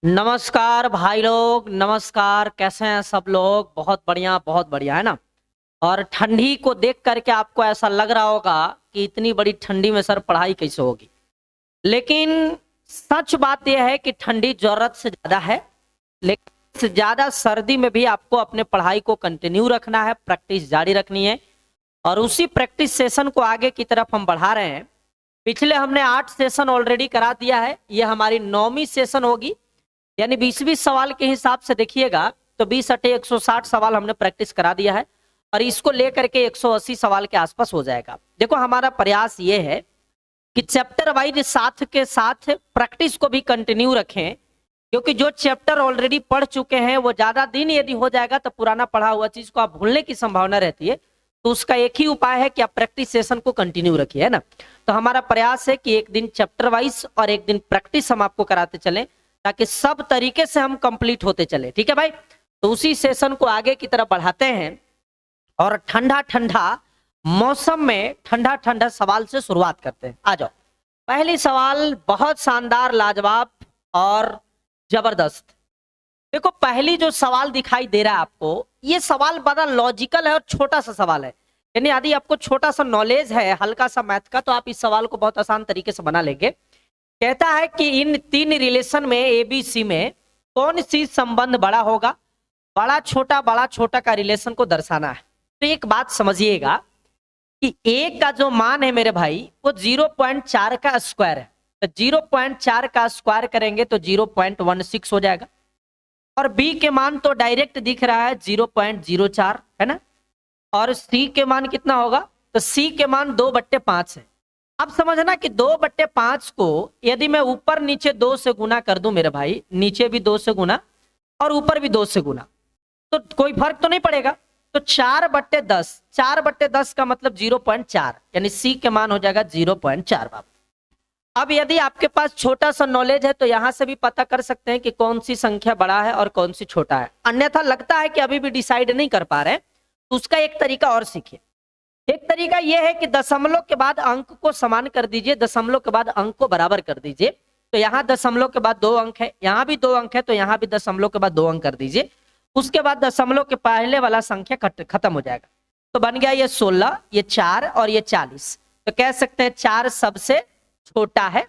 नमस्कार भाई लोग, नमस्कार। कैसे हैं सब लोग? बहुत बढ़िया है ना। और ठंडी को देख करके आपको ऐसा लग रहा होगा कि इतनी बड़ी ठंडी में सर पढ़ाई कैसे होगी। लेकिन सच बात यह है कि ठंडी जरूरत से ज्यादा है, लेकिन इससे ज्यादा सर्दी में भी आपको अपने पढ़ाई को कंटिन्यू रखना है, प्रैक्टिस जारी रखनी है। और उसी प्रैक्टिस सेशन को आगे की तरफ हम बढ़ा रहे हैं। पिछले हमने 8 सेशन ऑलरेडी करा दिया है, ये हमारी 9वीं सेशन होगी। यानी 20-20 सवाल के हिसाब से देखिएगा तो 20 अटे 160 सवाल हमने प्रैक्टिस करा दिया है और इसको लेकर के 180 सवाल के आसपास हो जाएगा। देखो, हमारा प्रयास ये है कि चैप्टर वाइज साथ के साथ प्रैक्टिस को भी कंटिन्यू रखें, क्योंकि जो चैप्टर ऑलरेडी पढ़ चुके हैं वो ज्यादा दिन यदि हो जाएगा तो पुराना पढ़ा हुआ चीज को आप भूलने की संभावना रहती है। तो उसका एक ही उपाय है कि आप प्रैक्टिस सेशन को कंटिन्यू रखिए, है ना। तो हमारा प्रयास है कि एक दिन चैप्टर वाइज और एक दिन प्रैक्टिस हम आपको कराते चलें, ताकि सब तरीके से हम कंप्लीट होते चले। ठीक है भाई, तो उसी सेशन को आगे की तरफ बढ़ाते हैं और ठंडा ठंडा मौसम में ठंडा ठंडा सवाल से शुरुआत करते हैं। आ जाओ, पहली सवाल बहुत शानदार, लाजवाब और जबरदस्त। देखो, पहली जो सवाल दिखाई दे रहा है आपको, ये सवाल बड़ा लॉजिकल है और छोटा सा सवाल है। यानी यदि आपको छोटा सा नॉलेज है हल्का सा मैथ का, तो आप इस सवाल को बहुत आसान तरीके से बना लेंगे। कहता है कि इन 3 रिलेशन में एबीसी में कौन सी संबंध बड़ा होगा। बड़ा छोटा का रिलेशन को दर्शाना है। तो एक बात समझिएगा कि ए का जो मान है मेरे भाई, वो 0.4 का स्क्वायर है। तो 0.4 का स्क्वायर करेंगे तो 0.16 हो जाएगा। और बी के मान तो डायरेक्ट दिख रहा है 0.04, है ना। और सी के मान कितना होगा? तो सी के मान 2/5 है। अब समझना कि 2/5 को यदि मैं ऊपर नीचे 2 से गुना कर दूं मेरे भाई, नीचे भी 2 से गुना और ऊपर भी 2 से गुना, तो कोई फर्क तो नहीं पड़ेगा। तो 4/10, 4/10 का मतलब 0.4, यानी सी के मान हो जाएगा 0.4 बाबू। अब यदि आपके पास छोटा सा नॉलेज है तो यहां से भी पता कर सकते हैं कि कौन सी संख्या बड़ा है और कौन सी छोटा है। अन्यथा लगता है कि अभी भी डिसाइड नहीं कर पा रहे, तो उसका एक तरीका और सीखिए। एक तरीका यह है कि दशमलव के बाद अंक को समान कर दीजिए, दशमलव के बाद अंक को बराबर कर दीजिए। तो यहाँ दशमलव के बाद 2 अंक है, यहाँ भी 2 अंक है, तो यहाँ भी दशमलव के बाद 2 अंक कर दीजिए। उसके बाद दशमलव के पहले वाला संख्या खत्म हो जाएगा। तो बन गया ये 16, ये 4 और ये 40। तो कह सकते हैं 4 सबसे छोटा है।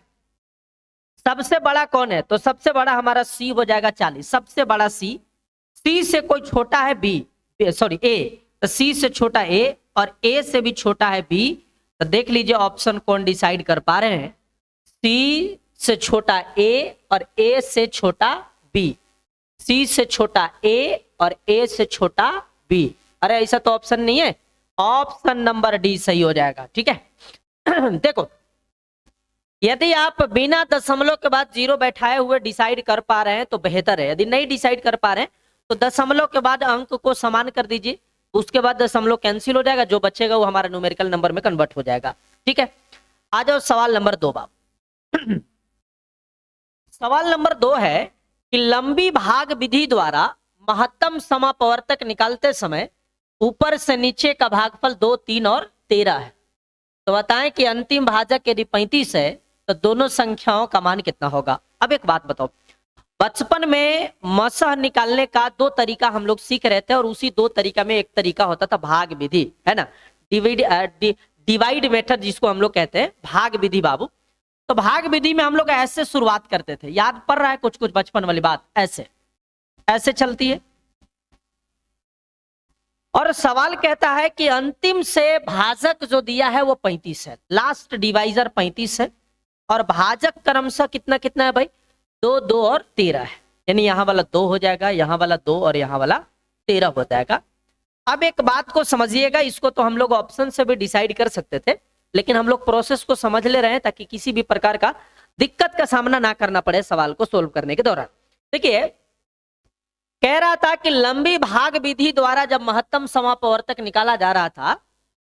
सबसे बड़ा कौन है? तो सबसे बड़ा हमारा सी हो जाएगा 40, सबसे बड़ा सी। सी से कोई छोटा है बी, सॉरी ए, तो सी से छोटा ए और ए से भी छोटा है बी। तो देख लीजिए ऑप्शन कौन डिसाइड कर पा रहे हैं। सी से छोटा ए और ए से छोटा बी, सी से छोटा ए और ए से छोटा बी। अरे ऐसा तो ऑप्शन नहीं है, ऑप्शन नंबर डी सही हो जाएगा। ठीक है देखो, यदि आप बिना दशमलव के बाद 0 बैठाए हुए डिसाइड कर पा रहे हैं तो बेहतर है। यदि नहीं डिसाइड कर पा रहे हैं तो दशमलव के बाद अंक को समान कर दीजिए, उसके बाद दशमलव कैंसिल हो जाएगा, जो बचेगा वो हमारा न्यूमेरिकल नंबर में कन्वर्ट हो जाएगा। ठीक है, आ जाओ सवाल नंबर 2 बाब। सवाल नंबर 2 है कि लंबी भाग विधि द्वारा महत्तम समापवर्तक निकालते समय ऊपर से नीचे का भागफल 2, 3 और 13 है। तो बताएं कि अंतिम भाजक यदि 35 है तो दोनों संख्याओं का मान कितना होगा। अब एक बात बताओ, बचपन में मसह निकालने का 2 तरीका हम लोग सीख रहे थे और उसी 2 तरीका में एक तरीका होता था भाग विधि, है ना। डिवाइड मेथड जिसको हम लोग कहते हैं, भाग विधि बाबू। तो भाग विधि में हम लोग ऐसे शुरुआत करते थे, याद पड़ रहा है कुछ कुछ बचपन वाली बात? ऐसे ऐसे चलती है। और सवाल कहता है कि अंतिम से भाजक जो दिया है वो 35 है, लास्ट डिवाइजर 35 है और भाजक क्रमशः कितना कितना है भाई? 2, 2 और 13 है। यानी यहाँ वाला 2 हो जाएगा, यहाँ वाला 2 और यहाँ वाला 13 हो जाएगा। अब एक बात को समझिएगा, इसको तो हम लोग ऑप्शन से भी डिसाइड कर सकते थे, लेकिन हम लोग प्रोसेस को समझ ले रहे हैं ताकि किसी भी प्रकार का दिक्कत का सामना ना करना पड़े सवाल को सोल्व करने के दौरान। देखिए, कह रहा था कि लंबी भाग विधि द्वारा जब महत्तम समापवर्तक निकाला जा रहा था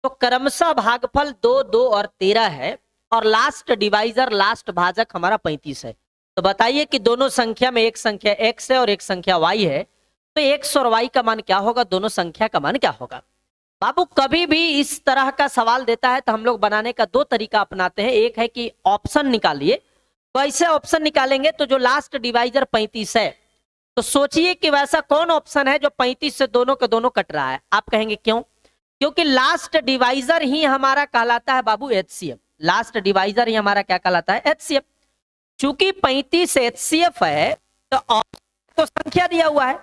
तो क्रमशः भागफल 2, 2 और 13 है और लास्ट डिवाइजर, लास्ट भाजक हमारा 35 है। तो बताइए कि दोनों संख्या में एक संख्या x है और एक संख्या y है, तो x और y का मान क्या होगा, दोनों संख्या का मान क्या होगा। बाबू, कभी भी इस तरह का सवाल देता है तो हम लोग बनाने का 2 तरीका अपनाते हैं। एक है कि ऑप्शन निकालिए, तो ऐसे ऑप्शन निकालेंगे तो जो लास्ट डिवाइजर 35 है, तो सोचिए कि वैसा कौन ऑप्शन है जो 35 से दोनों के दोनों कट रहा है। आप कहेंगे क्यों? क्योंकि लास्ट डिवाइजर ही हमारा कहलाता है बाबू एचसीएफ। लास्ट डिवाइजर ही हमारा क्या कहलाता है? एचसीएफ। चूंकि 35 एचसीएफ है तो संख्या दिया हुआ है,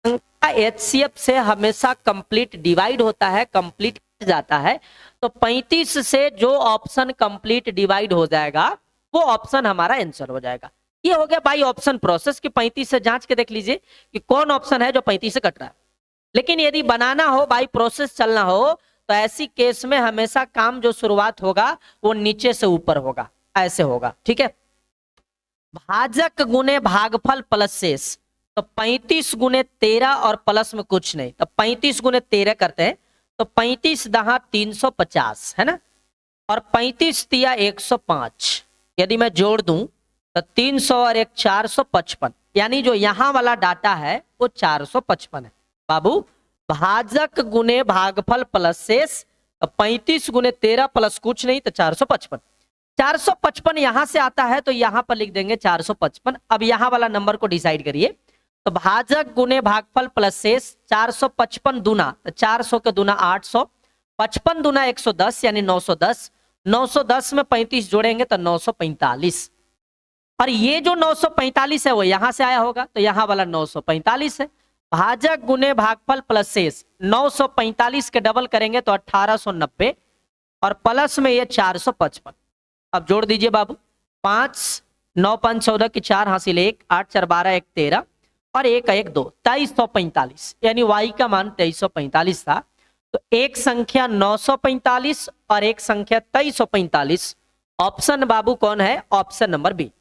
संख्या एचसीएफ से हमेशा कंप्लीट डिवाइड होता है, कंप्लीट जाता है। तो 35 से जो ऑप्शन कंप्लीट डिवाइड हो जाएगा वो ऑप्शन हमारा आंसर हो जाएगा। ये हो गया बाई ऑप्शन प्रोसेस कि 35 से जांच के देख लीजिए कि कौन ऑप्शन है जो 35 से कट रहा है। लेकिन यदि बनाना हो, बाई प्रोसेस चलना हो, तो ऐसी केस में हमेशा काम जो शुरुआत होगा वो नीचे से ऊपर होगा, ऐसे होगा। ठीक है, भाजक गुने भागफल प्लस शेष, तो 35 गुने 13 और प्लस में कुछ नहीं, तो 35 गुने 13 करते हैं तो 35 दहा 350 है ना, और 35 तिया 105। यदि मैं जोड़ दूं तो 300 और 1 455, यानी जो यहां वाला डाटा है वो 455 है बाबू। भाजक गुने भागफल प्लस शेष, तो 35 गुने 13 प्लस कुछ नहीं तो 455। 455 यहां से आता है तो यहां पर लिख देंगे 455। अब यहां वाला नंबर को डिसाइड करिए, तो भाजक गुने भागफल प्लस शेष 455 दूना, तो 400 के दूना 800, 55 दूना 110 यानी 910, 910 में 35 जोड़ेंगे तो 945। और ये जो 945 है वो यहां से आया होगा, तो यहां वाला 945 है। भाजक गुने भागफल प्लस शेष 945 के डबल करेंगे तो 1890, और प्लस में ये 455। अब जोड़ दीजिए बाबू, 5 9 5 14 की 4 हासिल 1, 8 4 12 1 13 और 1 1 2, 2345, यानी y का मान 2345 था। तो एक संख्या 945 और एक संख्या 2345। ऑप्शन बाबू कौन है? Option number B.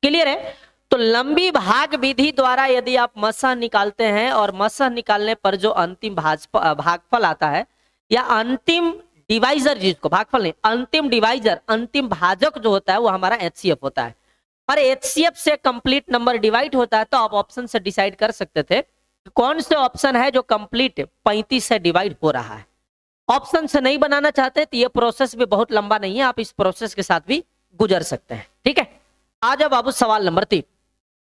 क्लियर है? तो लंबी भाग विधि द्वारा यदि आप मसह निकालते हैं और मसह निकालने पर जो अंतिम भागफल आता है, या अंतिम डिवाइजर, जिसको भागफल नहीं, अंतिम डिवाइजर, अंतिम भाजक जो होता है वो हमारा एचसीएफ होता है, और एचसीएफ से कंप्लीट नंबर डिवाइड होता है। तो आप ऑप्शन से डिसाइड कर सकते थे कौन से ऑप्शन है जो कंप्लीट 35 से डिवाइड हो रहा है। ऑप्शन से नहीं बनाना चाहते तो ये प्रोसेस भी बहुत लंबा नहीं है, आप इस प्रोसेस के साथ भी गुजर सकते हैं। ठीक है, आ जाओ बाबू सवाल नंबर 3।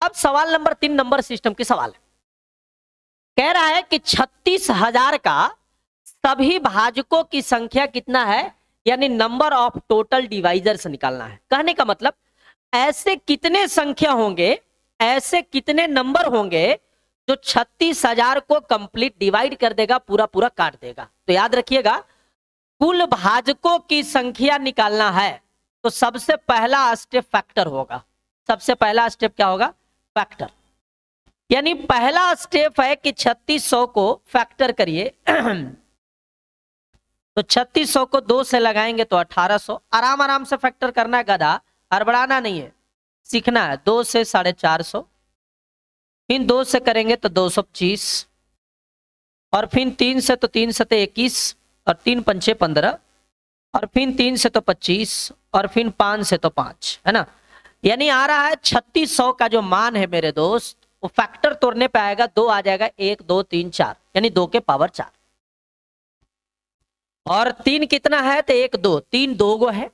अब सवाल नंबर 3 नंबर सिस्टम की सवाल है। कह रहा है कि 36,000 का सभी भाजकों की संख्या कितना है, यानी नंबर ऑफ टोटल डिवाइजर्स निकालना है। कहने का मतलब ऐसे कितने संख्या होंगे, ऐसे कितने नंबर होंगे जो 36,000 को कंप्लीट डिवाइड कर देगा, पूरा पूरा काट देगा। तो याद रखिएगा, कुल भाजकों की संख्या निकालना है तो सबसे पहला स्टेप फैक्टर होगा। सबसे पहला स्टेप क्या होगा? फैक्टर। यानी पहला स्टेप है कि 3600 को फैक्टर करिए। तो 3600 को 2 से लगाएंगे तो 1800। आराम आराम से फैक्टर करना है गधा, हड़बड़ाना नहीं है, सीखना है। 2 से 450, फिर 2 से करेंगे तो 225, और फिर 3 से तो 3 सते 21, और 3 पंचे 15, और फिर 3 से तो 25, और फिर 5 से तो 5, है ना। यानी आ रहा है 3600 का जो मान है मेरे दोस्त, वो फैक्टर तोड़ने पे आएगा 2 आ जाएगा, 1 2 3 4, यानी 2 के पावर 4। और 3 कितना है? तो 1 2, 3 2 गो है,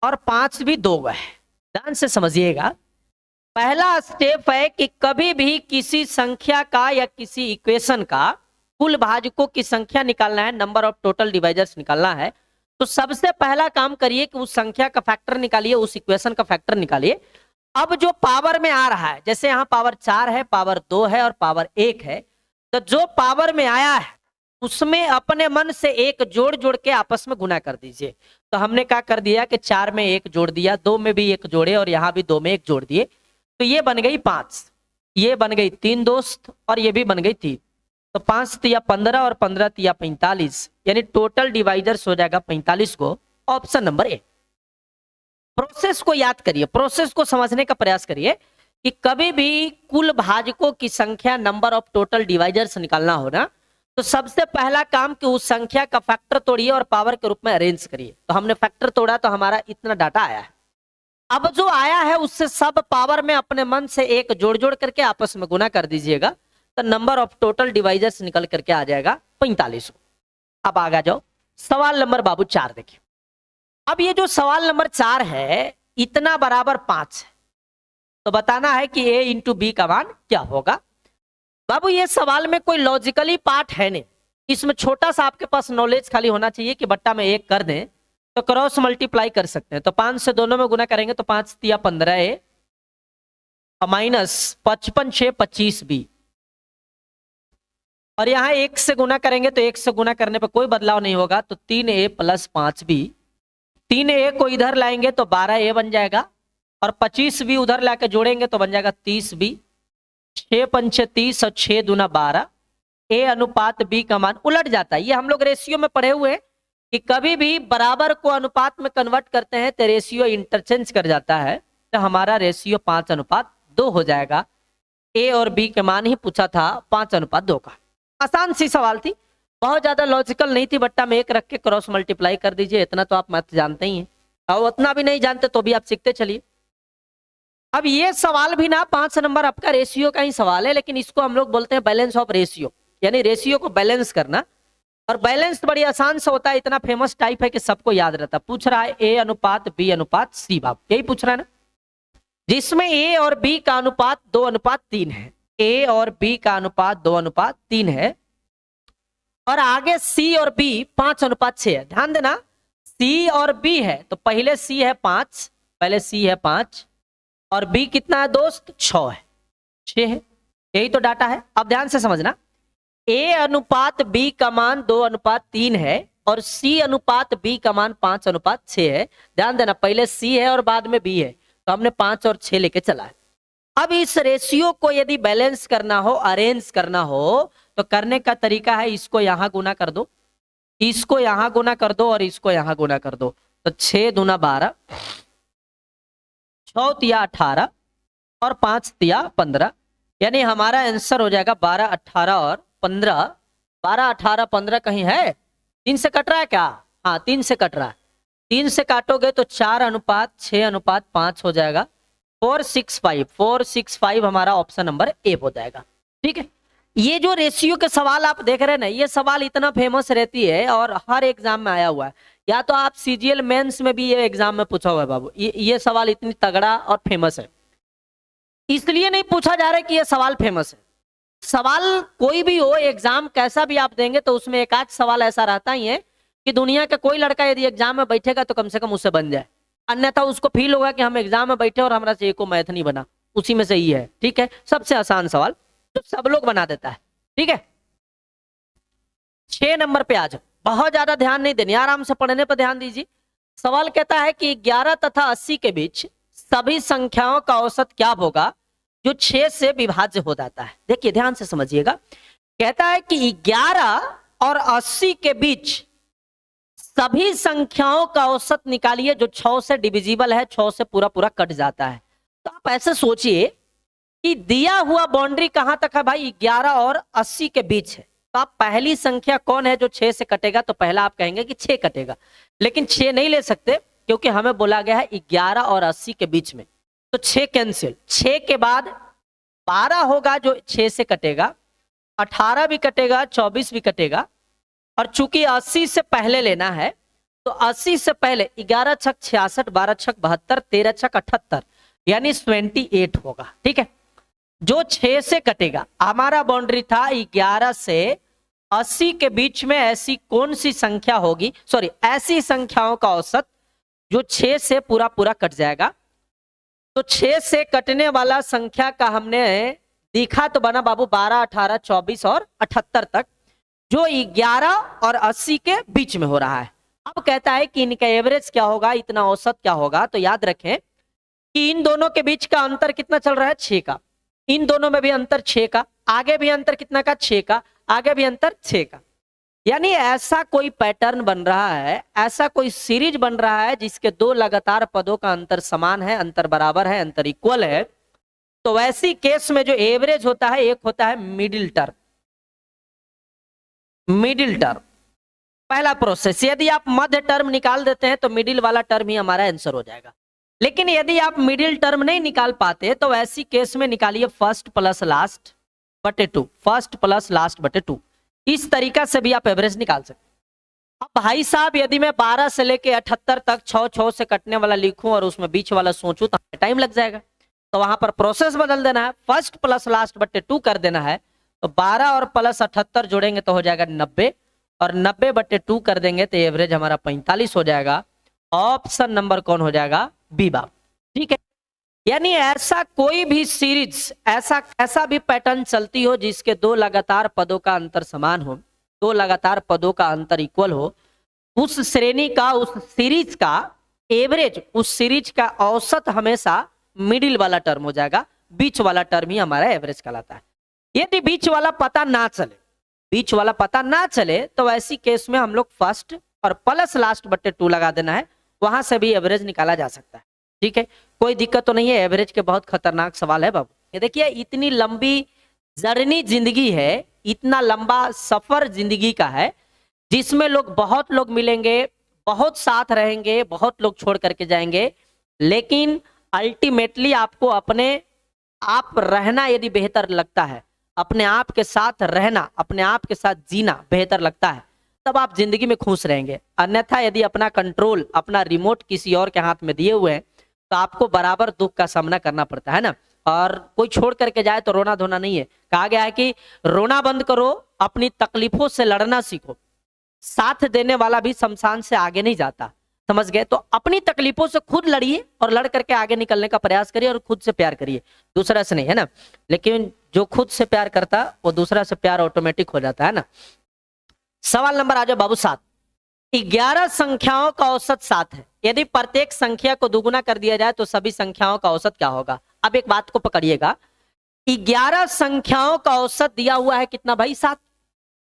और 5 भी 2 गो है। ध्यान से समझिएगा, पहला स्टेप है कि कभी भी किसी संख्या का या किसी इक्वेशन का कुल भाजकों की संख्या निकालना है, नंबर ऑफ टोटल डिवाइजर्स निकालना है, तो सबसे पहला काम करिए कि उस संख्या का फैक्टर निकालिए, उस इक्वेशन का फैक्टर निकालिए। अब जो पावर में आ रहा है, जैसे यहां पावर 4 है, पावर 2 है और पावर 1 है, तो जो पावर में आया है उसमें अपने मन से एक जोड़ जोड़ के आपस में गुना कर दीजिए। तो हमने क्या कर दिया कि 4 में 1 जोड़ दिया, 2 में भी 1 जोड़े, और यहां भी 2 में 1 जोड़ दिए, तो ये बन गई 5, ये बन गई 3 दोस्त, और ये भी बन गई 3। तो 5 तिया 15 और 15 तिया 45, यानी टोटल डिवाइजर्स हो जाएगा 45 को। Option number A. प्रोसेस को याद करिए, प्रोसेस को समझने का प्रयास करिए कि कभी भी कुल भाजकों की संख्या, नंबर ऑफ टोटल डिवाइजर्स निकालना हो ना, तो सबसे पहला काम कि उस संख्या का फैक्टर तोड़िए और पावर के रूप में अरेंज करिए। तो हमने फैक्टर तोड़ा तो हमारा इतना डाटा आया है। अब जो आया है उससे सब पावर में अपने मन से एक जोड़ जोड़ करके आपस में गुना कर दीजिएगा, तो नंबर ऑफ टोटल डिवाइजर्स निकल करके आ जाएगा 45। अब आगे जाओ, सवाल नंबर बाबू 4 देखिए। अब ये जो सवाल नंबर 4 है, इतना बराबर 5 है, तो बताना है कि a इंटू बी का मान क्या होगा। बाबू ये सवाल में कोई लॉजिकली पार्ट है नहीं, इसमें छोटा सा आपके पास नॉलेज खाली होना चाहिए कि बट्टा में 1 कर दें तो क्रॉस मल्टीप्लाई कर सकते हैं। तो 5 से दोनों में गुना करेंगे तो 5 तिया 15 ए माइनस 55 6 25 बी, और यहाँ 1 से गुना करेंगे तो 1 से गुना करने पर कोई बदलाव नहीं होगा, तो 3a प्लस 5b। 3a को इधर लाएंगे तो 12a बन जाएगा, और 25b उधर लाके जोड़ेंगे तो बन जाएगा 30b। 6 पंचे 30 और 6 दूना 12, a अनुपात b का मान उलट जाता है। ये हम लोग रेशियो में पढ़े हुए हैं कि कभी भी बराबर को अनुपात में कन्वर्ट करते हैं तो रेशियो इंटरचेंज कर जाता है, तो हमारा रेशियो 5:2 हो जाएगा। a और b के मान ही पूछा था 5:2 का। आसान सी सवाल थी, बहुत ज्यादा लॉजिकल नहीं थी। बट्टा में 1 रख के क्रॉस मल्टीप्लाई कर दीजिए, इतना तो आप मैथ जानते ही हैं, और उतना भी नहीं जानते तो भी आप सीखते चलिए। अब ये सवाल भी ना 5 नंबर आपका रेशियो का ही सवाल है, लेकिन इसको हम लोग बोलते हैं बैलेंस ऑफ रेशियो, यानी रेशियो को बैलेंस करना। और बैलेंस बड़ी आसान से होता है, इतना फेमस टाइप है कि सबको याद रहता है। पूछ रहा है a अनुपात b अनुपात c, बाप यही पूछ रहा है ना, जिसमें a और b का अनुपात 2:3 है। a और b का अनुपात 2:3 है, और आगे c और b 5:6 है। ध्यान देना, c और b है तो पहले c है 5, पहले c है 5, और b कितना है दोस्त 6 है, 6 है, यही तो डाटा है। अब ध्यान से समझना, a अनुपात b का मान 2:3 है और c अनुपात b का मान 5:6 है। ध्यान देना, पहले c है और बाद में b है, तो हमने 5 और 6 लेके चला है। अब इस रेशियो को यदि बैलेंस करना हो, अरेंज करना हो, तो करने का तरीका है इसको यहां गुना कर दो, इसको यहां गुना कर दो और इसको यहां गुना कर दो, तो 6 दूना 12, 6 तिया 18 और 5 तिया 15, यानी हमारा आंसर हो जाएगा 12 18 और 15। 12 18 15 कहीं है, 3 से कट रहा है क्या? हाँ 3 से कट रहा है, 3 से काटोगे तो 4:6:5 हो जाएगा। 465 हमारा ऑप्शन नंबर ए हो जाएगा। ठीक है, ये जो रेशियो के सवाल आप देख रहे हैं ना, ये सवाल इतना फेमस रहती है और हर एग्जाम में आया हुआ है, या तो आप सीजीएल मेंस में भी ये एग्जाम में पूछा हुआ है बाबू। ये सवाल इतनी तगड़ा और फेमस है, इसलिए नहीं पूछा जा रहा है कि ये सवाल फेमस है। सवाल कोई भी हो, एग्जाम कैसा भी आप देंगे तो उसमें एक आध सवाल ऐसा रहता ही है कि दुनिया का कोई लड़का यदि एग्जाम में बैठेगा तो कम से कम उससे बन जाए, अन्यथा उसको फील होगा कि हम एग्जाम में बैठे और हमारा से एको मैथ नहीं बना, उसी में से ही है। ठीक है, सबसे आसान सवाल तो सब लोग बना देता है। ठीक है, 6 नंबर पे आ जाओ, बहुत ज्यादा ध्यान नहीं देनी, आराम से पढ़ने पर ध्यान दीजिए। सवाल कहता है कि 11 तथा 80 के बीच सभी संख्याओं का औसत क्या होगा जो 6 से विभाज्य हो जाता है। देखिए ध्यान से समझिएगा, कहता है कि 11 और 80 के बीच सभी संख्याओं का औसत निकालिए जो 6 से डिविजिबल है, 6 से पूरा पूरा कट जाता है। तो आप ऐसे सोचिए कि दिया हुआ बाउंड्री कहां तक है भाई, 11 और 80 के बीच है, तो आप पहली संख्या कौन है जो 6 से कटेगा, तो पहला आप कहेंगे कि 6 कटेगा, लेकिन 6 नहीं ले सकते क्योंकि हमें बोला गया है 11 और 80 के बीच में, तो 6 कैंसिल। 6 के बाद 12 होगा जो 6 से कटेगा, 18 भी कटेगा, 24 भी कटेगा, और चूंकि 80 से पहले लेना है तो 80 से पहले 11 छक 66, 12 छक 72, 13 छक 78, यानी 28 होगा। ठीक है, जो 6 से कटेगा, हमारा बाउंड्री था 11 से 80 के बीच में ऐसी कौन सी संख्या होगी, सॉरी ऐसी संख्याओं का औसत जो 6 से पूरा पूरा कट जाएगा। तो 6 से कटने वाला संख्या का हमने देखा तो बना बाबू 12, 18, 24 और 78 तक, जो 11 और 80 के बीच में हो रहा है। अब कहता है कि इनका एवरेज क्या होगा, इतना औसत क्या होगा। तो याद रखें कि इन दोनों के बीच का अंतर कितना चल रहा है, 6 का, इन दोनों में भी अंतर 6 का, आगे भी अंतर कितना का, 6 का, आगे भी अंतर 6 का। यानी ऐसा कोई पैटर्न बन रहा है, ऐसा कोई सीरीज बन रहा है जिसके दो लगातार पदों का अंतर समान है, अंतर बराबर है, अंतर इक्वल है। तो वैसी केस में जो एवरेज होता है, एक होता है मिडिल टर्म। मिडिल टर्म पहला प्रोसेस, यदि आप मध्य टर्म निकाल देते हैं तो मिडिल वाला टर्म ही हमारा आंसर हो जाएगा। लेकिन यदि आप मिडिल टर्म नहीं निकाल पाते तो ऐसी केस में निकालिए फर्स्ट प्लस लास्ट बटे 2, फर्स्ट प्लस लास्ट बटे 2। इस तरीका से भी आप एवरेज निकाल सकते हैं। अब भाई साहब यदि मैं 12 से लेके 78 तक 6 से कटने वाला लिखूं और उसमें बीच वाला सोचूं तो टाइम लग जाएगा। तो वहां पर प्रोसेस बदल देना है, फर्स्ट प्लस लास्ट बट्टे 2 कर देना है। तो 12 और प्लस 78 जोड़ेंगे तो हो जाएगा 90, और 90 बट्टे 2 कर देंगे तो एवरेज हमारा 45 हो जाएगा। ऑप्शन नंबर कौन हो जाएगा? बी बाब। ठीक है, यानी ऐसा कोई भी सीरीज, ऐसा भी पैटर्न चलती हो जिसके दो लगातार पदों का अंतर समान हो, दो लगातार पदों का अंतर इक्वल हो, उस श्रेणी का, उस सीरीज का एवरेज, उस सीरीज का औसत हमेशा मिडिल वाला टर्म हो जाएगा, बीच वाला टर्म ही हमारा एवरेज कहलाता है। यदि बीच वाला पता ना चले, बीच वाला पता ना चले तो ऐसी केस में हम लोग फर्स्ट और प्लस लास्ट बट्टे 2 लगा देना है, वहां से भी एवरेज निकाला जा सकता है। ठीक है, कोई दिक्कत तो नहीं है। एवरेज के बहुत खतरनाक सवाल है बाबू। ये देखिए, इतनी लंबी जर्नी जिंदगी है, इतना लंबा सफर जिंदगी का है, जिसमें बहुत लोग मिलेंगे, बहुत साथ रहेंगे, बहुत लोग छोड़ करके जाएंगे, लेकिन अल्टीमेटली आपको अपने आप रहना यदि बेहतर लगता है, अपने आप के साथ रहना, अपने आप के साथ जीना बेहतर लगता है, तब आप जिंदगी में खुश रहेंगे। अन्यथा यदि अपना कंट्रोल, अपना रिमोट किसी और के हाथ में दिए हुए हैं तो आपको बराबर दुख का सामना करना पड़ता है ना। और कोई छोड़ करके जाए तो रोना धोना नहीं है। कहा गया है कि रोना बंद करो, अपनी तकलीफों से लड़ना सीखो। साथ देने वाला भी शमशान से आगे नहीं जाता, समझ गए? तो अपनी तकलीफों से खुद लड़िए और लड़ करके आगे निकलने का प्रयास करिए, और खुद से प्यार करिए, दूसरा से नहीं, है ना। लेकिन जो खुद से प्यार करता वो दूसरा से प्यार ऑटोमेटिक हो जाता है ना। सवाल नंबर आ जाओ बाबू 7। 11 संख्याओं का औसत 7 है। यदि प्रत्येक संख्या को दुगुना कर दिया जाए तो सभी संख्याओं का औसत क्या होगा? अब एक बात को पकड़िएगा, 11 संख्याओं का औसत दिया हुआ है कितना भाई? 7।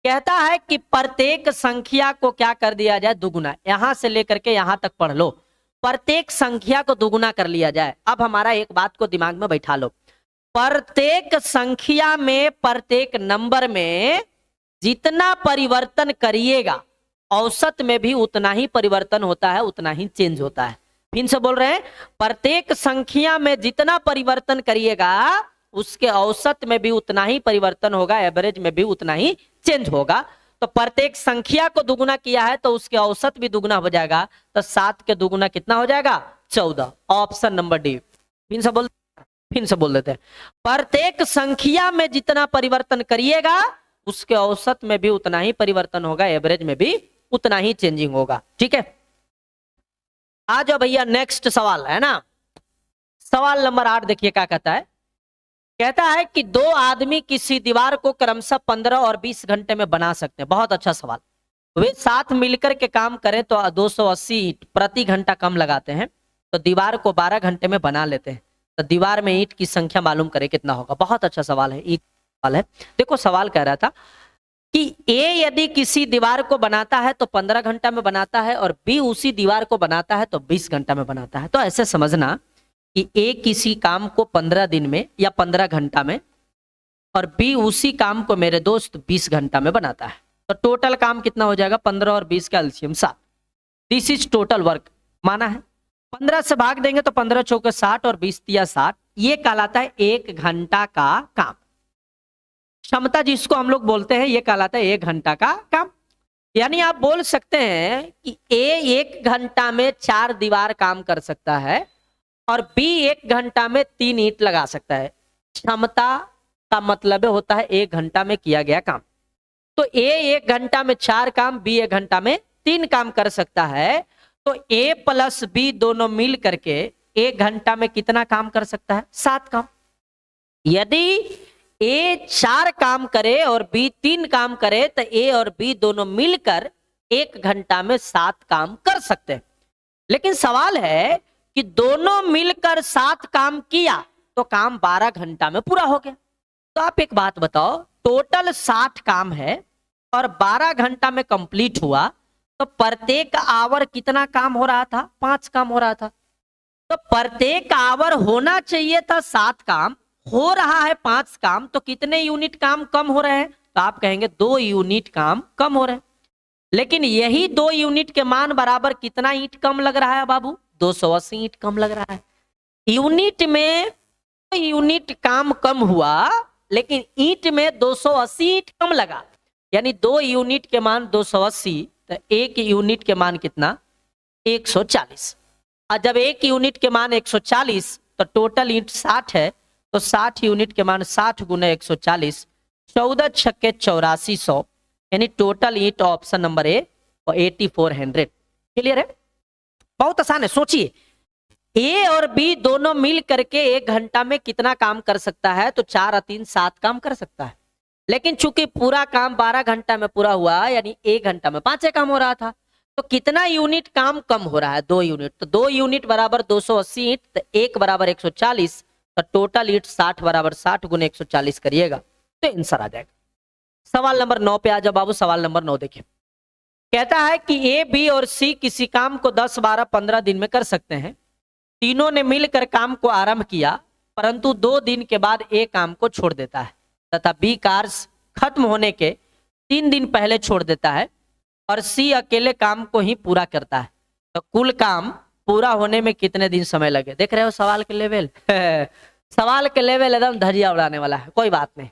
कहता है कि प्रत्येक संख्या को क्या कर दिया जाए? दुगुना। यहां से लेकर के यहां तक पढ़ लो, प्रत्येक संख्या को दुगुना कर लिया जाए। अब हमारा एक बात को दिमाग में बैठा लो, प्रत्येक संख्या में, प्रत्येक नंबर में जितना परिवर्तन करिएगा औसत में भी उतना ही परिवर्तन होता है, उतना ही चेंज होता है। फिर से बोल रहे हैं, प्रत्येक संख्या में जितना परिवर्तन करिएगा उसके औसत में भी उतना ही परिवर्तन होगा, एवरेज में भी उतना ही चेंज होगा। तो प्रत्येक संख्या को दुगुना किया है तो उसके औसत भी दुगुना हो जाएगा। तो 7 के दुगुना कितना हो जाएगा? 14। Option number D. फिर से बोल देते हैं, प्रत्येक संख्या में जितना परिवर्तन करिएगा उसके औसत में भी उतना ही परिवर्तन होगा, एवरेज में भी उतना ही चेंजिंग होगा। ठीक है, आ जाओ भैया नेक्स्ट सवाल, है ना। सवाल नंबर 8 देखिए क्या कहता है। कहता है कि 2 आदमी किसी दीवार को क्रमशः 15 और 20 घंटे में बना सकते हैं। बहुत अच्छा सवाल। वे साथ मिलकर के काम करें तो 280 ईंट प्रति घंटा कम लगाते हैं, तो दीवार को 12 घंटे में बना लेते हैं। तो दीवार में ईंट की संख्या मालूम करें कितना होगा। बहुत अच्छा सवाल है, ईंट सवाल है। देखो सवाल कह रहा था कि ए यदि किसी दीवार को बनाता है तो 15 घंटा में बनाता है, और बी उसी दीवार को बनाता है तो 20 घंटा में बनाता है। तो ऐसे समझना कि ए किसी काम को 15 दिन में या 15 घंटा में, और बी उसी काम को मेरे दोस्त 20 घंटा में बनाता है। तो टोटल काम कितना हो जाएगा? 15 और 20 का LCM 7। This is total work माना है। 15 से भाग देंगे तो 15 चौके 60 और 20 तिया 60। ये कहलाता है 1 घंटा का काम। क्षमता जिसको हम लोग बोलते हैं ये कहलाता है 1 घंटा का काम। यानी आप बोल सकते हैं कि ए 1 घंटा में 4 दीवार काम कर सकता है, और बी 1 घंटा में 3 ईंट लगा सकता है। क्षमता का मतलब होता है 1 घंटा में किया गया काम। तो ए 1 घंटा में 4 काम, बी 1 घंटा में 3 काम कर सकता है। तो ए प्लस बी दोनों मिल करके 1 घंटा में कितना काम कर सकता है? 7 काम। यदि ए 4 काम करे और बी 3 काम करे तो ए और बी दोनों मिलकर 1 घंटा में 7 काम कर सकते हैं। लेकिन सवाल है कि दोनों मिलकर 7 काम किया तो काम 12 घंटा में पूरा हो गया। तो आप एक बात बताओ, टोटल 60 काम है और 12 घंटा में कंप्लीट हुआ, तो प्रत्येक आवर कितना काम हो रहा था? 5 काम हो रहा था। तो प्रत्येक आवर होना चाहिए था 7 काम, हो रहा है 5 काम, तो कितने यूनिट काम कम हो रहे हैं? तो आप कहेंगे 2 यूनिट काम कम हो रहे हैं। लेकिन यही 2 यूनिट के मान बराबर कितना ईंट कम लग रहा है बाबू? 280 ईंट कम लग रहा है। यूनिट में यूनिट काम कम हुआ, लेकिन ईंट में 280 ईंट कम लगा। यानी 2 यूनिट के मान 280 तो 1 यूनिट के मान कितना 140। और जब 1 यूनिट के मान 140 तो टोटल ईंट 60 है, तो 60 यूनिट के मान 60 गुने 140, 14 छक्के 8400, यानी टोटल ईंट ऑप्शन नंबर ए 8400। क्लियर है? बहुत आसान है। सोचिए ए और बी दोनों मिल करके 1 घंटा में कितना काम कर सकता है, तो 4 और 3 7 काम कर सकता है। लेकिन चूंकि पूरा काम 12 घंटा में पूरा हुआ, यानी 1 घंटा में 5 काम हो रहा था, तो कितना यूनिट काम कम हो रहा है 2 यूनिट। तो 2 यूनिट बराबर 280 ईंट, तो 1 बराबर 140, तो टोटल ईंट 60 बराबर 60 गुने 140 करिएगा तो आंसर आ जाएगा। सवाल नंबर 9 पे आ जाओ बाबू। सवाल नंबर 9 देखिए, कहता है कि ए बी और सी किसी काम को 10 12 15 दिन में कर सकते हैं। तीनों ने मिलकर काम को आरंभ किया, परंतु 2 दिन के बाद ए काम को छोड़ देता है तथा बी कार्य खत्म होने के 3 दिन पहले छोड़ देता है और सी अकेले काम को ही पूरा करता है। तो कुल काम पूरा होने में कितने दिन समय लगे? देख रहे हो सवाल के लेवल सवाल के लेवल एकदम धजिया उड़ाने वाला है। कोई बात नहीं,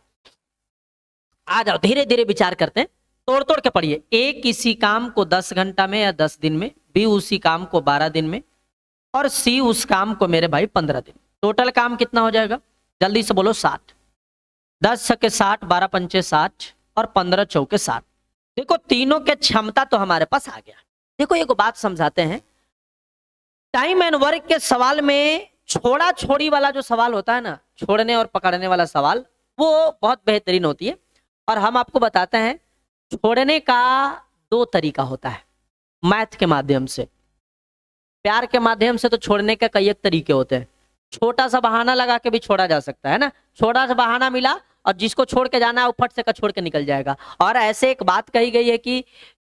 आ जाओ धीरे धीरे विचार करते हैं, तोड़ तोड़ के पढ़िए। ए किसी काम को 10 घंटा में या 10 दिन में, बी उसी काम को 12 दिन में, और सी उस काम को मेरे भाई 15 दिन। टोटल काम कितना हो जाएगा? जल्दी से बोलो 60। 10 छक्के 60, 12 पंचे 60 और 15 चौके 60। देखो तीनों के क्षमता तो हमारे पास आ गया। देखो एक बात समझाते हैं, टाइम एंड वर्क के सवाल में छोड़ा छोड़ी वाला जो सवाल होता है ना, छोड़ने और पकड़ने वाला सवाल, वो बहुत बेहतरीन होती है। और हम आपको बताते हैं छोड़ने का 2 तरीका होता है, मैथ के माध्यम से। प्यार के माध्यम से तो छोड़ने के कई एक तरीके होते हैं। छोटा सा बहाना लगा के भी छोड़ा जा सकता है ना, छोटा सा बहाना मिला और जिसको छोड़ के जाना है वो फट से छोड़ के निकल जाएगा। और ऐसे एक बात कही गई है कि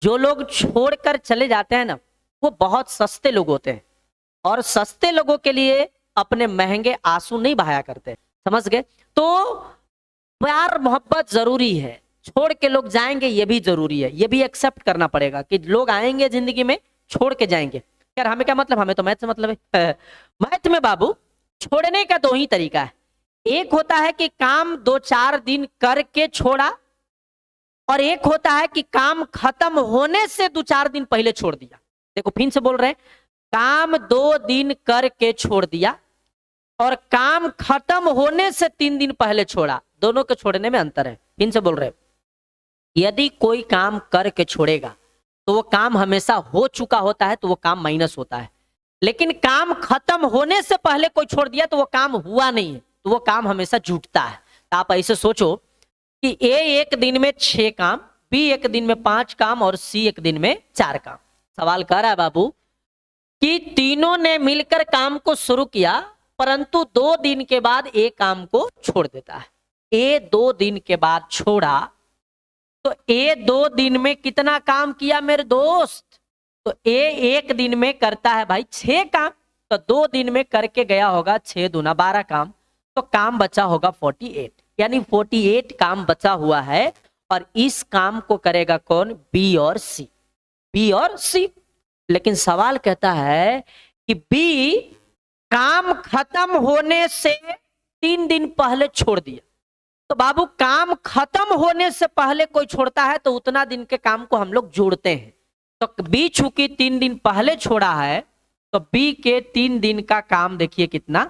जो लोग छोड़कर चले जाते हैं ना, वो बहुत सस्ते लोग होते हैं, और सस्ते लोगों के लिए अपने महंगे आंसू नहीं बहाया करते। समझ गए? तो प्यार मोहब्बत जरूरी है, छोड़ के लोग जाएंगे ये भी जरूरी है, ये भी एक्सेप्ट करना पड़ेगा कि लोग आएंगे जिंदगी में छोड़ के जाएंगे। यार हमें क्या मतलब, हमें तो मैथ से मतलब है। मैथ में बाबू छोड़ने का 2 ही तरीका है। एक होता है कि काम 2-4 दिन करके छोड़ा, और एक होता है कि काम खत्म होने से 2-4 दिन पहले छोड़ दिया। देखो फिर से बोल रहे हैं, काम 2 दिन करके छोड़ दिया और काम खत्म होने से 3 दिन पहले छोड़ा। दोनों के छोड़ने में अंतर है। फिर से बोल रहे हैं, यदि कोई काम करके छोड़ेगा तो वो काम हमेशा हो चुका होता है, तो वो काम माइनस होता है। लेकिन काम खत्म होने से पहले कोई छोड़ दिया तो वो काम हुआ नहीं है, तो वो काम हमेशा जुटता है। तो आप ऐसे सोचो कि ए 1 दिन में 6 काम, बी 1 दिन में 5 काम और सी 1 दिन में 4 काम। सवाल कर रहा है बाबू कि तीनों ने मिलकर काम को शुरू किया, परंतु 2 दिन के बाद ए काम को छोड़ देता है। ए 2 दिन के बाद छोड़ा, तो ए 2 दिन में कितना काम किया मेरे दोस्त? तो ए 1 दिन में करता है भाई 6 काम, तो 2 दिन में करके गया होगा 6 दूना 12 काम, तो काम बचा होगा 48, यानी 48 काम बचा हुआ है। और इस काम को करेगा कौन? बी और सी। बी और सी। लेकिन सवाल कहता है कि बी काम खत्म होने से 3 दिन पहले छोड़ दिया। तो बाबू काम खत्म होने से पहले कोई छोड़ता है तो उतना दिन के काम को हम लोग जोड़ते हैं। तो बी चूंकि 3 दिन पहले छोड़ा है, तो बी के 3 दिन का काम देखिए कितना।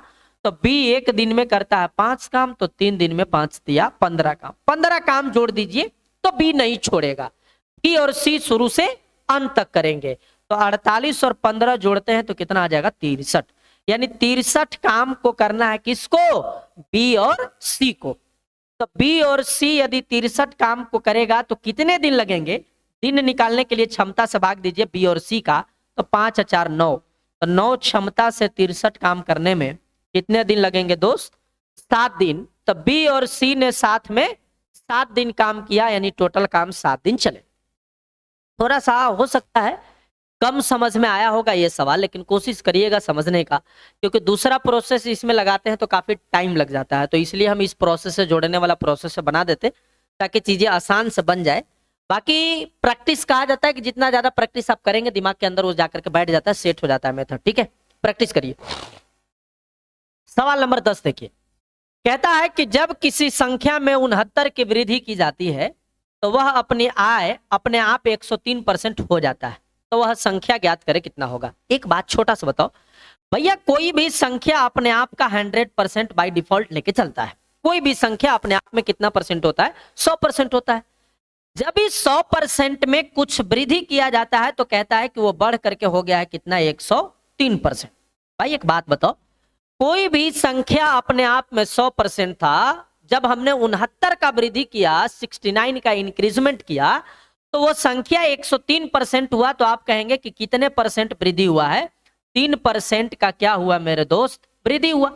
तो बी 1 दिन में करता है 5 काम, तो 3 दिन में 5 दिया 15 काम। 15 काम जोड़ दीजिए तो बी नहीं छोड़ेगा। बी और सी शुरू से अंत तक करेंगे, तो 48 और 15 जोड़ते हैं तो कितना आ जाएगा? 63। यानी 63 काम को करना है किसको? बी और सी को। तो बी और सी यदि 63 काम को करेगा तो कितने दिन लगेंगे? दिन निकालने के लिए क्षमता से भाग दीजिए बी और सी का, तो 5 और 4 9, तो 9 क्षमता से 63 काम करने में कितने दिन लगेंगे दोस्त? 7 दिन। तो बी और सी ने साथ में 7 दिन काम किया, यानी टोटल काम 7 दिन चले। थोड़ा सा हो सकता है कम समझ में आया होगा ये सवाल, लेकिन कोशिश करिएगा समझने का, क्योंकि दूसरा प्रोसेस इसमें लगाते हैं तो काफी टाइम लग जाता है। तो इसलिए हम इस प्रोसेस से जोड़ने वाला प्रोसेस से बना देते ताकि चीजें आसान से बन जाए। बाकी प्रैक्टिस कहा जाता है कि जितना ज्यादा प्रैक्टिस आप करेंगे दिमाग के अंदर वो जाकर के बैठ जाता है, सेट हो जाता है मेथड। ठीक है, प्रैक्टिस करिए। सवाल नंबर 10 देखिए, कहता है कि जब किसी संख्या में 69 की वृद्धि की जाती है तो वह अपनी आय अपने आप 103% हो जाता है। तो वह संख्या ज्ञात करे कितना होगा। एक बात छोटा सा बताओ भैया, कोई भी संख्या अपने आप का 100% बाय डिफॉल्ट लेके चलता है। कोई भी संख्या अपने आप में कितना परसेंट होता है? 100% होता है। जब इस 100% में कुछ वृद्धि किया जाता है तो कहता है कि वो बढ़ करके हो गया है कितना? 103%। भाई एक बात बताओ, कोई भी संख्या अपने आप में 100% था, जब हमने 69 का वृद्धि किया, 69 का इंक्रीजमेंट किया, तो वो संख्या 103% हुआ। तो आप कहेंगे कि कितने परसेंट वृद्धि हुआ है? 3% का क्या हुआ मेरे दोस्त? वृद्धि हुआ।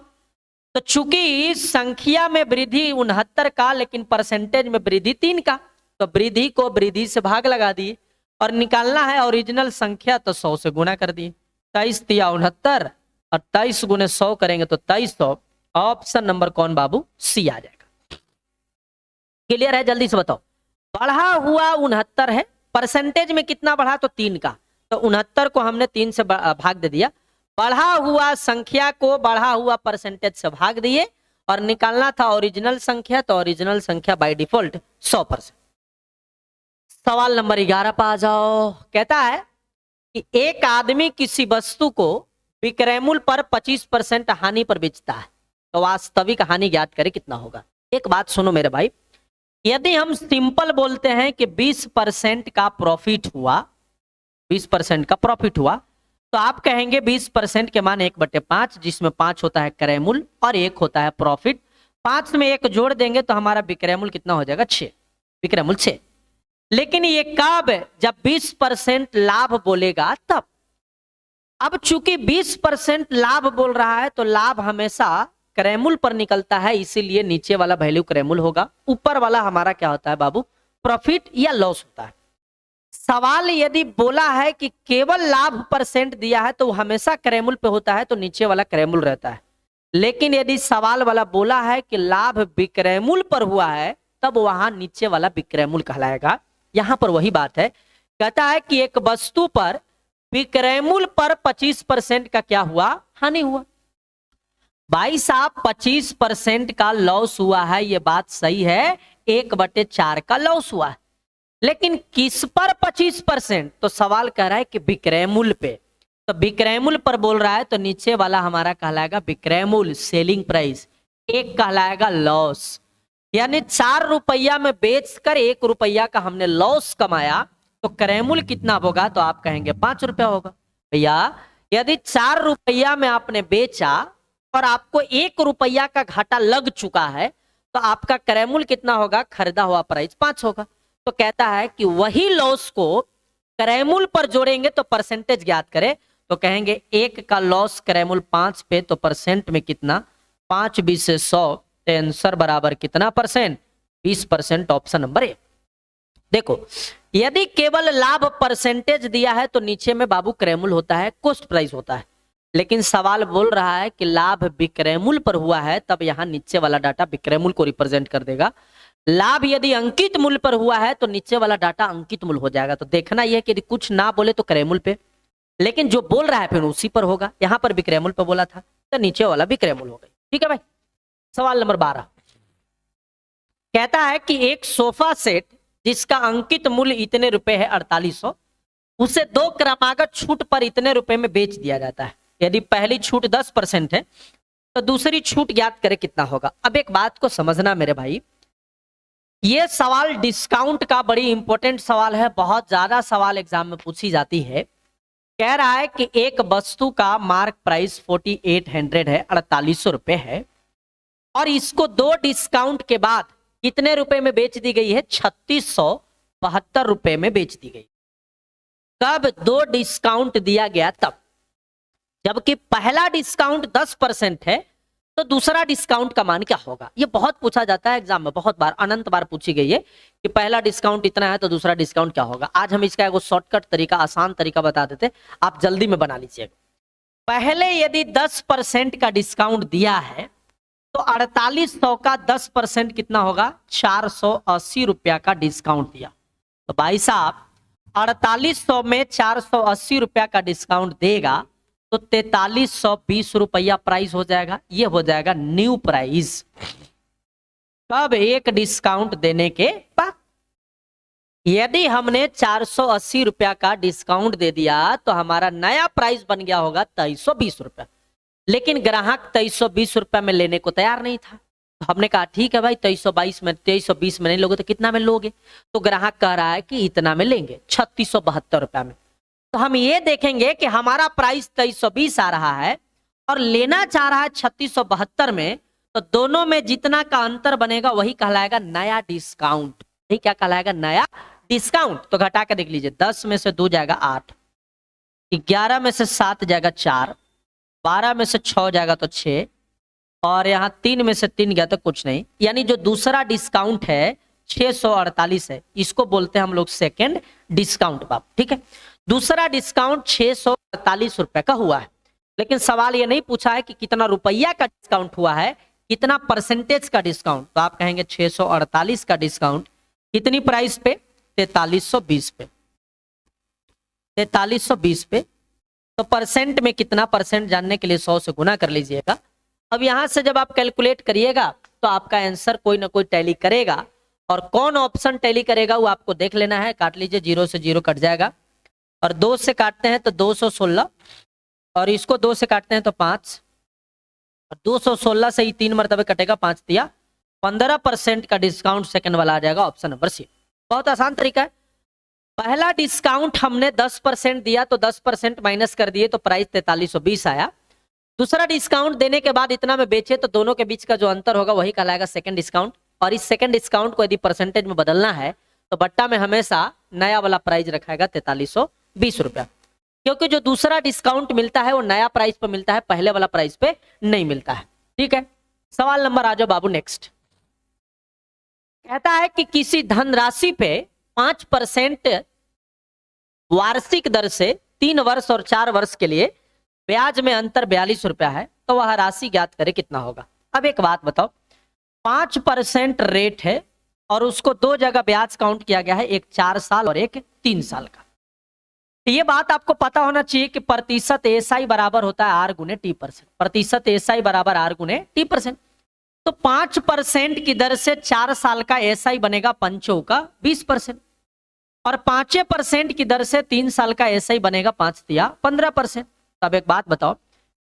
तो चूंकि संख्या में वृद्धि 69 का, लेकिन परसेंटेज में वृद्धि 3 का, तो वृद्धि को वृद्धि से भाग लगा दिए और निकालना है ओरिजिनल संख्या, तो 100 से गुणा कर दिए। 23 तिया 69 और 23 गुने 100 करेंगे तो 2300। ऑप्शन नंबर कौन बाबू? सी आ जाएगा। क्लियर है? जल्दी से बताओ। बढ़ा हुआ 69 है, परसेंटेज में कितना बढ़ा? तो 3 का। तो 69 को हमने 3 से भाग दे दिया। बढ़ा हुआ संख्या को बढ़ा हुआ परसेंटेज से भाग दिए और निकालना था ओरिजिनल संख्या, तो ओरिजिनल संख्या बाय डिफॉल्ट 100%। सवाल नंबर 11 पर आ जाओ। कहता है कि एक आदमी किसी वस्तु को विक्रय मूल्य पर 25% हानि पर बेचता है, तो वास्तविक हानि ज्ञात करे कितना होगा। एक बात सुनो मेरे भाई, यदि हम सिंपल बोलते हैं कि 20% का प्रॉफिट हुआ, 20% का प्रॉफिट हुआ, तो आप कहेंगे 20% के मान 1/5, जिसमें 5 होता है क्रय मूल्य और 1 होता है प्रॉफिट। 5 में 1 जोड़ देंगे तो हमारा विक्रय मूल्य कितना हो जाएगा? 6। विक्रय मूल्य 6। लेकिन ये कब? जब 20% लाभ बोलेगा तब। अब चूंकि 20% लाभ बोल रहा है तो लाभ हमेशा क्रय मूल्य पर निकलता है, इसीलिए नीचे वाला वैल्यू क्रय मूल्य होगा, ऊपर वाला हमारा क्या होता है बाबू? प्रॉफिट या लॉस होता है। सवाल यदि बोला है कि केवल लाभ परसेंट दिया है तो हमेशा क्रय मूल्य पे होता है, तो नीचे वाला क्रय मूल्य रहता है। लेकिन यदि सवाल वाला बोला है कि लाभ विक्रय मूल्य पर हुआ है, तब वहां नीचे वाला विक्रय मूल्य कहलाएगा। यहां पर वही बात है, कहता है कि एक वस्तु पर विक्रय मूल्य पर 25% का क्या हुआ? हानि हुआ। भाई साहब 25% का लॉस हुआ है, ये बात सही है, 1/4 का लॉस हुआ है। लेकिन किस पर 25%? तो सवाल कह रहा है कि विक्रय मूल्य पे। तो विक्रय मूल्य पर बोल रहा है तो नीचे वाला हमारा कहलाएगा विक्रय मूल्य, सेलिंग प्राइस। 1 कहलाएगा लॉस, यानी 4 रुपया में बेचकर 1 रुपया का हमने लॉस कमाया, तो क्रय मूल्य कितना होगा? तो आप कहेंगे 5 रुपया होगा। भैया यदि 4 रुपया में आपने बेचा और आपको 1 रुपया का घाटा लग चुका है, तो आपका क्रय मूल्य कितना होगा? खरीदा हुआ प्राइस 5 होगा। तो कहता है कि वही लॉस को क्रय मूल्य पर जोड़ेंगे तो परसेंटेज ज्ञात करें। तो कहेंगे 1 का लॉस क्रय मूल्य 5 पे, तो परसेंट में कितना? 5 20 से 100, आंसर बराबर कितना परसेंट? 20%। Option number A. देखो, यदि केवल लाभ परसेंटेज दिया है तो नीचे में बाबू क्रय मूल्य होता है, कॉस्ट प्राइस होता है। लेकिन सवाल बोल रहा है कि लाभ विक्रय मूल्य पर हुआ है, तब यहां नीचे वाला डाटा विक्रय मूल्य को रिप्रेजेंट कर देगा। लाभ यदि अंकित मूल्य पर हुआ है तो नीचे वाला डाटा अंकित मूल्य हो जाएगा। तो देखना यह है कि यदि कुछ ना बोले तो क्रय मूल्य पे, लेकिन जो बोल रहा है फिर उसी पर होगा। यहां पर विक्रय मूल्य पर बोला था तो नीचे वाला विक्रय मूल्य हो गई। ठीक है भाई। सवाल नंबर 12 कहता है कि एक सोफा सेट जिसका अंकित मूल्य इतने रुपए है 4800, उसे 2 क्रमागत छूट पर इतने रुपए में बेच दिया जाता है। यदि पहली छूट 10% है तो दूसरी छूट ज्ञात करे कितना होगा। अब एक बात को समझना मेरे भाई, ये सवाल डिस्काउंट का बड़ी इंपॉर्टेंट सवाल है, बहुत ज्यादा सवाल एग्जाम में पूछी जाती है। कह रहा है कि एक वस्तु का मार्क प्राइस 4800 है, 4800 रुपए है, और इसको 2 डिस्काउंट के बाद कितने रुपए में बेच दी गई है? 3672 रुपए में बेच दी गई। कब 2 डिस्काउंट दिया गया? तब। जबकि पहला डिस्काउंट 10% है तो दूसरा डिस्काउंट का मान क्या होगा? ये बहुत पूछा जाता है एग्जाम में, बहुत बार, अनंत बार पूछी गई है कि पहला डिस्काउंट इतना है तो दूसरा डिस्काउंट क्या होगा। आज हम इसका एक शॉर्टकट तरीका, आसान तरीका बता देते, आप जल्दी में बना लीजिएगा। पहले यदि 10% का डिस्काउंट दिया है तो 4800 का 10% कितना होगा? 480 रुपया का डिस्काउंट दिया। तो भाई साहब 4800 में 480 रुपया का डिस्काउंट देगा तो 4320 रुपया प्राइस हो जाएगा। ये हो जाएगा न्यू प्राइस। कब? एक डिस्काउंट देने के बाद। यदि हमने 480 रुपया का डिस्काउंट दे दिया तो हमारा नया प्राइस बन गया होगा 2320 रुपया। लेकिन ग्राहक 2320 रुपया में लेने को तैयार नहीं था। तो हमने कहा ठीक है भाई 2320 में नहीं लोगे तो कितना में लोगे? तो ग्राहक कह रहा है कि इतना में लेंगे, 3672 रुपया में। तो हम ये देखेंगे कि हमारा प्राइस 2320 आ रहा है और लेना चाह रहा है 3672 में, तो दोनों में जितना का अंतर बनेगा वही कहलाएगा नया डिस्काउंट। यही क्या कहलाएगा? नया डिस्काउंट। तो घटा के देख लीजिए, 10 में से 2 जाएगा 8, 11 में से 7 जाएगा 4, 12 में से 6 जाएगा तो 6, और यहाँ 3 में से 3 गया तो कुछ नहीं। यानी जो दूसरा डिस्काउंट है 648 है, इसको बोलते हैं हम लोग सेकेंड डिस्काउंट बाप। ठीक है, दूसरा डिस्काउंट 648 रुपए का हुआ है। लेकिन सवाल ये नहीं पूछा है कि कितना रुपया का डिस्काउंट हुआ है, कितना परसेंटेज का डिस्काउंट। तो आप कहेंगे 648 का डिस्काउंट कितनी प्राइस पे? 4320 पे। 4320 पे। तो परसेंट में कितना, परसेंट जानने के लिए 100 से गुना कर लीजिएगा। अब यहां से जब आप कैलकुलेट करिएगा तो आपका आंसर कोई ना कोई टैली करेगा, और कौन ऑप्शन टैली करेगा वो आपको देख लेना है। काट लीजिए, 0 से 0 कट जाएगा, और 2 से काटते हैं तो 216, और इसको 2 से काटते हैं तो 5, और 216 से ही 3 मरतबे कटेगा, 5 दिया 15% का डिस्काउंट सेकंड वाला आ जाएगा, ऑप्शन नंबर सी। बहुत आसान तरीका है। पहला डिस्काउंट हमने 10% दिया तो 10% माइनस कर दिए तो प्राइस 4320 आया। दूसरा डिस्काउंट देने के बाद इतना में बेचे तो दोनों के बीच का जो अंतर होगा वही कहलाएगा सेकंड डिस्काउंट। और इस सेकंड डिस्काउंट को यदि परसेंटेज में बदलना है तो बट्टा में हमेशा नया वाला प्राइस रखाएगा 4320 रुपया, क्योंकि जो दूसरा डिस्काउंट मिलता है वो नया प्राइस पे मिलता है, पहले वाला प्राइस पे नहीं मिलता है। ठीक है, सवाल नंबर आ जाओ बाबू नेक्स्ट। कहता है कि किसी धनराशि पे 5% वार्षिक दर से 3 वर्ष और 4 वर्ष के लिए ब्याज में अंतर 42 रुपया है, तो वह राशि ज्ञात करे कितना होगा। अब एक बात बताओ, 5% रेट है और उसको 2 जगह ब्याज काउंट किया गया है, एक 4 साल और एक 3 साल का। ये बात आपको पता होना चाहिए कि प्रतिशत एसआई बराबर होता है आर गुने टी परसेंट। प्रतिशत एसआई बराबर आर गुने टी परसेंट। तो 5% की दर से 4 साल का एसआई बनेगा 5 का 20%, और 5% की दर से 3 साल का एसआई बनेगा 5 या 15%। अब एक बात बताओ,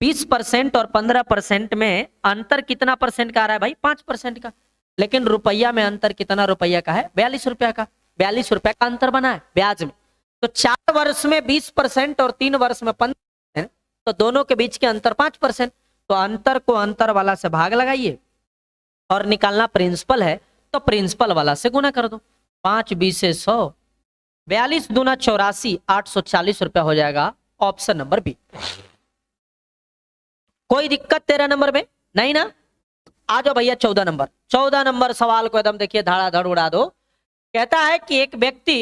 20% और 15% में अंतर कितना परसेंट का आ रहा है भाई? 5% का। लेकिन रुपया में अंतर कितना रुपया का है? 42 रुपया का। 42 रुपया का अंतर बना है ब्याज में। तो 4 वर्ष में 20% और 3 वर्ष में 15%, तो दोनों के बीच के अंतर 5%। तो अंतर को अंतर वाला से भाग लगाइए और निकालना प्रिंसिपल है तो प्रिंसिपल वाला से गुना कर दो। 5 20 से 100, 42 दूना 84, 840 रुपया हो जाएगा, ऑप्शन नंबर बी। कोई दिक्कत 13 नंबर में नहीं ना? आ जाओ भैया 14 नंबर। 14 नंबर सवाल को एकदम देखिए धड़ाधड़ उड़ा दो। कहता है कि एक व्यक्ति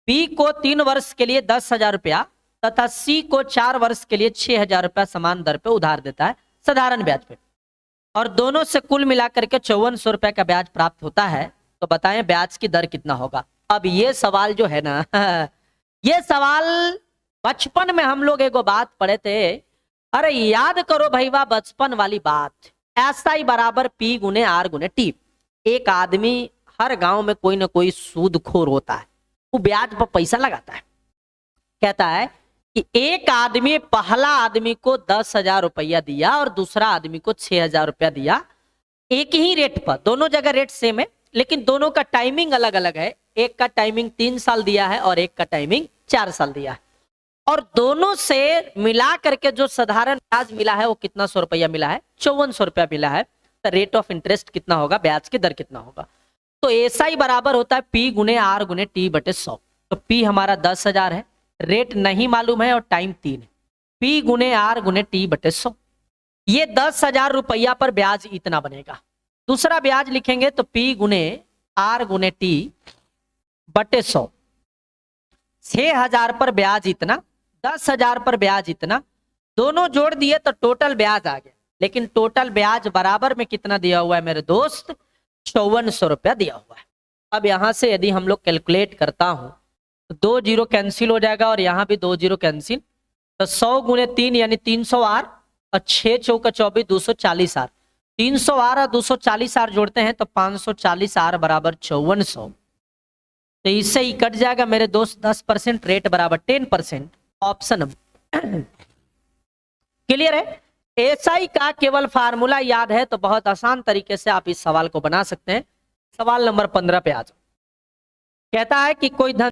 बी को 3 वर्ष के लिए 10,000 रुपया तथा सी को 4 वर्ष के लिए 6,000 रुपया समान दर पे उधार देता है साधारण ब्याज पे, और दोनों से कुल मिलाकर के 5400 रुपया का ब्याज प्राप्त होता है। तो बताएं ब्याज की दर कितना होगा। अब ये सवाल जो है ना ये सवाल बचपन में हम लोग एगो बात पढ़े थे। अरे याद करो भाई वाह बचपन वाली बात। ऐसा ही बराबर पी गुने आर गुने टी। एक आदमी, हर गांव में कोई ना कोई सूदखोर होता है, वो ब्याज पर पैसा लगाता है। कहता है कि एक आदमी पहला आदमी को 10,000 रुपया दिया और दूसरा आदमी को 6,000 रुपया दिया, एक ही रेट पर। दोनों जगह रेट सेम है लेकिन दोनों का टाइमिंग अलग अलग है। एक का टाइमिंग 3 साल दिया है और एक का टाइमिंग 4 साल दिया है, और दोनों से मिला करके जो साधारण ब्याज मिला है वो कितना 100 रुपया मिला है? 5400 रुपया मिला है। तो रेट ऑफ इंटरेस्ट कितना होगा? ब्याज की दर कितना होगा? तो ऐसा ही बराबर होता है पी गुने आर गुने टी बटे 100। तो पी हमारा 10,000 है, रेट नहीं मालूम है और टाइम 3 है। पी गुने आर गुने टी बटे 100, ये 10,000 रुपया पर ब्याज इतना बनेगा। दूसरा ब्याज लिखेंगे तो पी गुने आर गुने टी बटे 100, 6,000 पर ब्याज इतना, 10,000 पर ब्याज इतना, दोनों जोड़ दिए तो टोटल ब्याज आ गया। लेकिन टोटल ब्याज बराबर में कितना दिया हुआ है मेरे दोस्त? 5400 रुपया दिया हुआ है। अब यहां से यदि हम लोग कैलकुलेट करता हूं तो 2 जीरो कैंसिल हो जाएगा और यहां भी 2 जीरो कैंसिल। तो 100 गुने 3 यानी 300 आर, और 6 चौका 24, 240 आर। 300 आर और 240 आर जोड़ते हैं तो 540 आर बराबर 5400। तो इससे ही कट जाएगा मेरे दोस्त 10% रेट बराबर 10%। ऑप्शन क्लियर है। एसआई का केवल फार्मूला याद है तो बहुत आसान तरीके से आप इस सवाल को बना सकते हैं। सवाल नंबर 15 पे आ जाओ। कहता है कि कोई धन